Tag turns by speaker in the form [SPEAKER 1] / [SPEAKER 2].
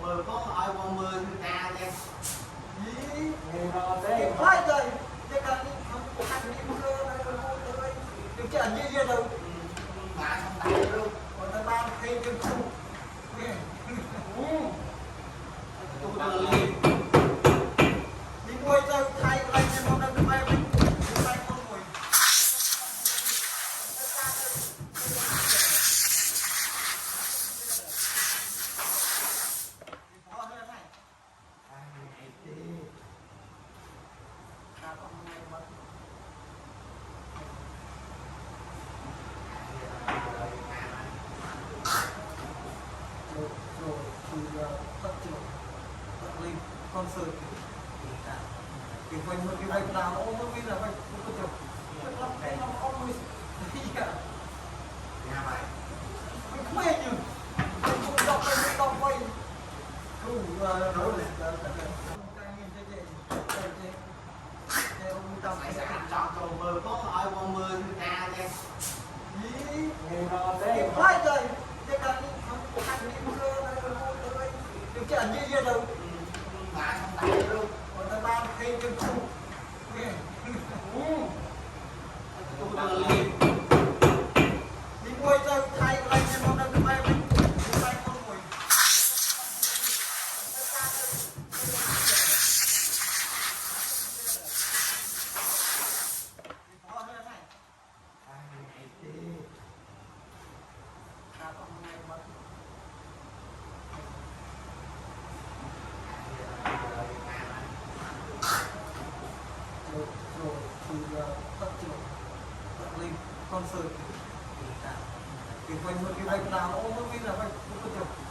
[SPEAKER 1] mười có ai qua mười ca nha
[SPEAKER 2] cái khoai rồi cái cần không có ăn đi mưa rồi được chưa như vậy đâu
[SPEAKER 1] mà không tại luôn
[SPEAKER 2] còn ta ban thêm cái chung
[SPEAKER 1] tôi đi
[SPEAKER 2] đi mua cho thay lại cho nó đang bay bay con mồi con sợi cái vành một cái vành nào nó không biết là vành một cái rất lắm cái nó không biết
[SPEAKER 1] nhà mày
[SPEAKER 2] mình mê nhỉ không đọc quay đủ nấu lên
[SPEAKER 1] mày sẽ ăn chọn cầu mười có ai qua mười ca nha
[SPEAKER 2] cái khoai rồi cái cần không có ăn đi mưa rồi được chưa như vậy đâu
[SPEAKER 1] mà không tại luôn
[SPEAKER 2] còn ta ban thêm cái chung
[SPEAKER 1] tôi đi
[SPEAKER 2] đi mua cho thay lại cho nó đang bay bay con mồi con sợi cái vành một cái vành nào nó không biết là